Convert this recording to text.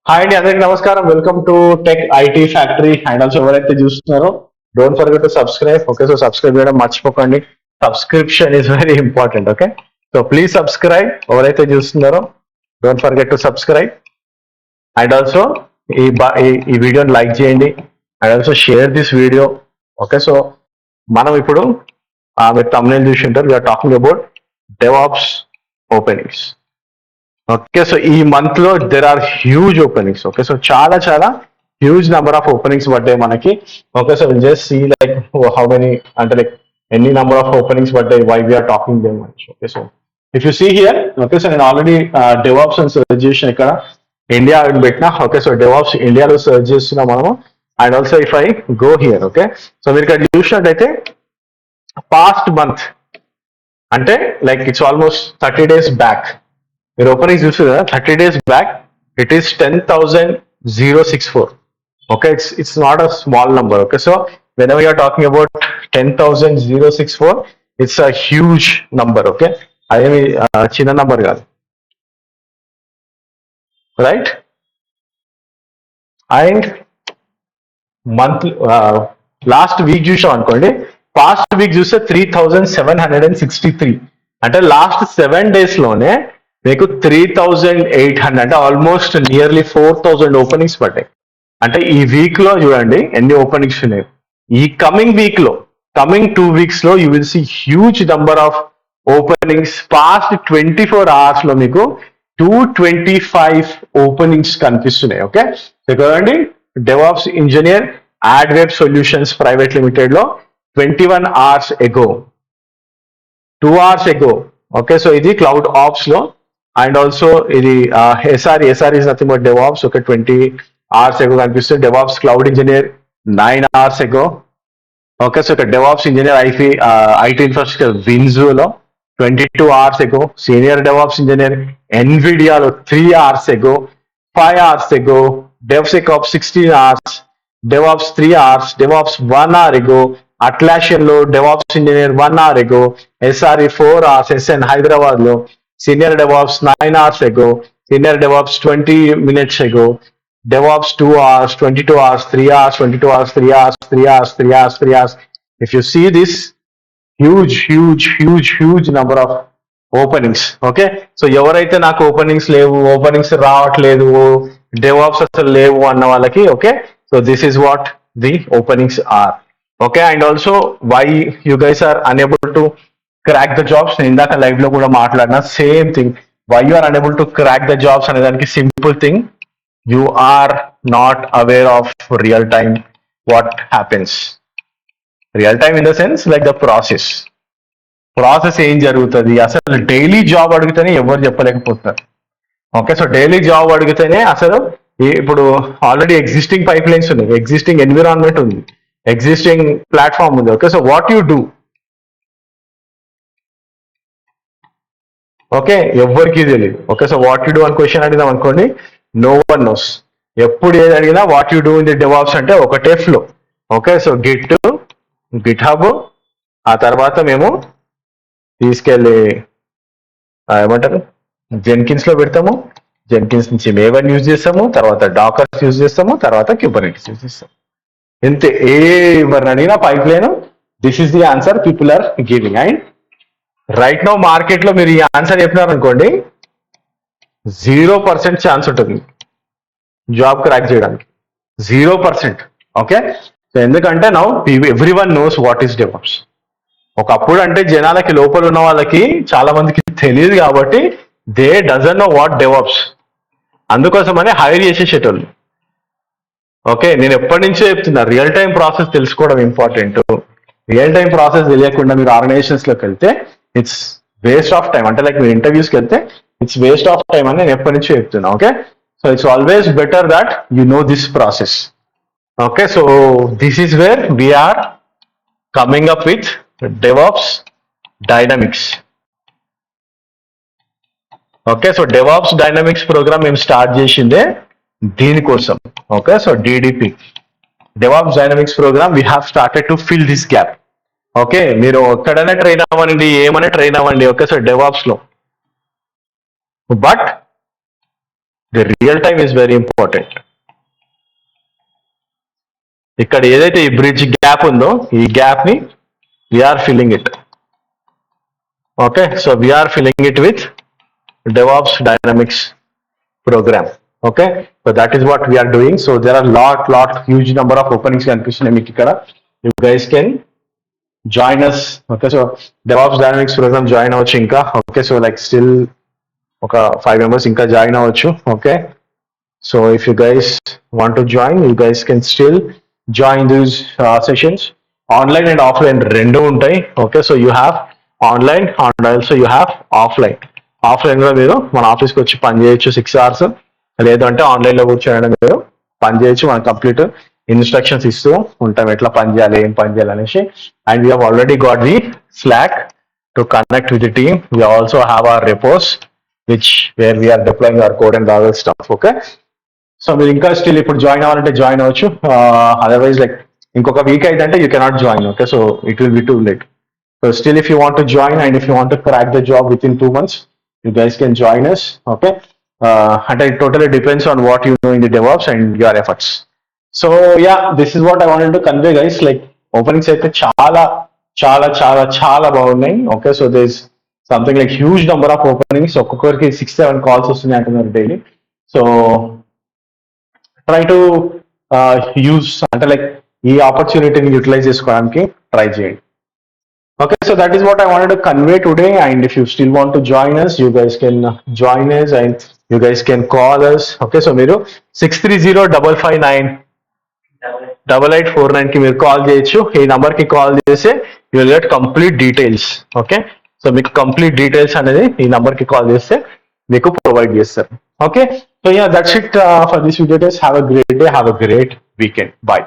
Hi అండి, అందరికి నమస్కారం. Welcome to tech IT factory. And also ఎవరైతే చూస్తున్నారో don't forget to subscribe. Okay, so subscribe చేయడం మర్చిపోకండి. Subscription is very important. Okay, so please subscribe. ఎవరైతే చూస్తున్నారో don't forget to subscribe. And also ఈ వీడియోని లైక్ చేయండి. And also share this video. Okay, so మనం ఇప్పుడు మీరు తమిళ చూసి ఉంటారు. We're talking about DevOps openings. Okay, so ఈ మంత్ లో there are huge openings. Okay, so చాలా హ్యూజ్ నెంబర్ ఆఫ్ ఓపెనింగ్స్ పడ్డాయి మనకి. Okay, so we'll just see like how many, అంటే లైక్ ఎన్ని నెంబర్ ఆఫ్ ఓపెనింగ్స్ పడ్డాయి, why we're talking them. Okay, so if you see here, okay, so నేను already DevOps అని search చేసిన ఇక్కడ India అని పెట్టినా. ఓకే, సో డెవాప్స్ ఇండియాలో సర్చ్ చేస్తున్నాం మనము. And also if I go here, okay, so మీరు ఇక్కడ చూసినట్టయితే పాస్ట్ మంత్ అంటే like it's almost 30 days back మీరు ఓపెనింగ్ చూస్తుంది కదా. 30 days back it is 10,064. Okay, it's not a small number. Okay, so whenever you're talking about 10,064, it's a huge number. Okay, అదేమి చిన్న number కాదు, right? And month last week చూసాం అనుకోండి, past week చూస్తే 3,763. అంటే last 7 days లోనే మీకు 3,800, అంటే ఆల్మోస్ట్ నియర్లీ 4,000 ఓపెనింగ్స్ పడ్డాయి. అంటే ఈ వీక్ లో చూడండి ఎన్ని ఓపెనింగ్స్ ఉన్నాయి. ఈ కమింగ్ వీక్ లో, కమింగ్ 2 weeks లో you will see huge number of openings. Past 24 hours లో మీకు 225 ఓపెనింగ్స్ కనిపిస్తున్నాయి. ఓకే, చూడండి, DevOps engineer ad web solutions private limited లో 21 hours ago, 2 hours ago. Okay, so ఇది క్లౌడ్ ఆప్స్ లో. అండ్ ఆల్సో ఇది SR is nothing but DevOps. Okay, 20 hours ago కనిపిస్తుంది. DevOps cloud engineer 9 hours ago. Okay, so ఇక్కడ DevOps engineer IT infrastructure విన్జూలో 22 hours ago. Senior DevOps engineer ఎన్విడియాలో 3 hours ago, 5 hours ago. DevSecOps 16 hours, DevOps 3 hours, DevOps 1 hour ago. Atlassian లో DevOps engineer 1 hour ago. SRE 4 hours, SN Hyderabad లో senior DevOps 9 hours ago. Senior DevOps 20 minutes ago. DevOps 2 hours, 22 hours, 3 hours, 22 hours, 3 hours, 3 hours, 3 hours, 3 hours. If you see this huge number of openings. Okay, so ఎవరైతే నాకు openings లేవు, openings రావట్లేదు, DevOps అసలు లేవు అన్న వాళ్ళకి, okay, so this is what the openings are. Okay, and also why you guys are unable to crack the jobs. నేను ఇందాక లైవ్ లో కూడా మాట్లాడిన same thing. Why you are unable to crack the jobs అనే దానికి simple thing, you are not aware of real time what happens. Real time in the sense like the process ఏం జరుగుతుంది. అసలు డైలీ జాబ్ అడిగితేనే ఎవరు చెప్పలేకపోతున్నారు. Okay, so daily job అడిగితేనే అసలు ఇప్పుడు ఆల్రెడీ ఎగ్జిస్టింగ్ పైప్ లైన్స్ ఉన్నాయి, ఎగ్జిస్టింగ్ ఎన్విరాన్మెంట్ ఉంది, ఎగ్జిస్టింగ్ ప్లాట్ఫామ్ ఉంది. Okay, so what you do? Okay, ఎవరికి తెలియదు. Okay, so what you do అని క్వశ్చన్ అడిగినాం అనుకోండి, నో వన్ నోస్. ఎప్పుడు ఏది అడిగినా what you do in the DevOps అంటే ఒకటే flow. Okay, so Git hub, ఆ తర్వాత మేము తీసుకెళ్ళి ఏమంటారు జెన్కిన్స్ లో పెడతాము. జెన్కిన్స్ నుంచి మేవన్ యూజ్ చేస్తాము, తర్వాత డాకర్స్ యూజ్ చేస్తాము, తర్వాత క్యూబర్నెటిస్ యూజ్ చేస్తాము. ఇంతే. ఎవరిని అడిగినా pipeline, this is the answer people are giving. And right now market లో మీరు ఈ ఆన్సర్ చెప్పినారనుకోండి, 0% ఛాన్స్ ఉంటుంది జాబ్ క్రాక్ చేయడానికి. 0%. ఓకే, సో ఎందుకంటే now everyone knows what is DevOps. ఒకప్పుడు అంటే జనాలకి లోపల ఉన్న వాళ్ళకి చాలా మందికి తెలియదు కాబట్టి they doesn't know what DevOps. అందుకోసమని హైర్ చేసేసేటోళ్ళు. ఓకే, నేను ఎప్పటి నుంచో చెప్తున్నా, రియల్ టైం ప్రాసెస్ తెలుసుకోవడం ఇంపార్టెంట్. రియల్ టైం ప్రాసెస్ తెలియకుండా మీరు ఆర్గనైజేషన్స్ లోకి వెళ్తే ఇట్స్ వేస్ట్ ఆఫ్ టైం. అంటే లైక్ మీరు ఇంటర్వ్యూస్కి వెళ్తే ఇట్స్ వేస్ట్ ఆఫ్ టైం అని నేను ఎప్పటి నుంచో చెప్తున్నా. Okay, so it's always better that you know this process. Okay, so this is where we're coming up with DevOps Dynamics. Okay, so DevOps Dynamics program మేము start చేసిందే దీనికోసం. Okay, so DDP DevOps Dynamics program we have started to fill this gap. Okay, మీరు ఎక్కడైనా train అవ్వండి, ఏమైనా train అవ్వండి. Okay, so DevOps లో, but the real time is very important. ఇక్కడ ఏదైతే ఈ బ్రిడ్జ్ గ్యాప్ ఉందో ఈ గ్యాప్ ని we're filling it. Okay, so we're filling it with DevOps Dynamics program. Okay, so that is what we are doing. So there are lot huge number of openings కనిపిస్తున్నాయి మీకు ఇక్కడ. You guys can join us. Okay, so DevOps Dynamics program join అవ్వచ్చు ఇంకా. Okay, so like still ఒక 5 members ఇంకా join అవ్వచ్చు. Okay, so if you guys want to join, you guys can still join these sessions. Online and offline రెండు ఉంటాయి. Okay, so you have online and also you have offline. Offline లో మీరు మన ఆఫీస్కి వచ్చి పని చేయొచ్చు 6 hours, లేదంటే ఆన్లైన్ లో కూర్చోండి మీరు పని చేయొచ్చు. మనం కంప్లీట్ ఇన్స్ట్రక్షన్స్ ఇస్తూ ఉంటాం ఎట్లా పని చేయాలి, ఏం పని చేయాలి అనేసి. And we have already got the slack to connect with the team. We also have our reports which where we're deploying our code and other stuff. Okay, so మీరు ఇంకా స్టిల్ ఇప్పుడు జాయిన్ అవ్వాలంటే జాయిన్ అవ్వచ్చు. Otherwise like ఇంకొక week అయితే you cannot join. Okay, so it will be too late. So still if you want to join and if you want to crack the job within 2 months, you guys can join us. Okay, and it totally depends on what you know in the DevOps and your efforts. So yeah, this is what I wanted to convey, guys. Like openings అయితే చాలా బాగున్నాయి. Okay, so there's something like huge number of openings. ఒక్కొక్కరికి 6-7 calls వస్తున్నాయి అంటున్నారు daily. So try to use అంటే like ఈ ఆపర్చునిటీని utilise చేసుకోవడానికి try చేయండి. Okay, so that is what I wanted to convey today. And if you still want to join us, you guys can join us and you guys can call us. Okay, so మీరు 630-559-8849 కి మీరు call చేయొచ్చు. ఈ number కి call చేస్తే you will get complete details. Okay, so మీకు complete details అనేది ఈ నంబర్ కి కాల్ చేస్తే మీకు ప్రొవైడ్ చేస్తారు. Okay, so yeah, that's it for this video. Have a great day, have a great weekend. Bye.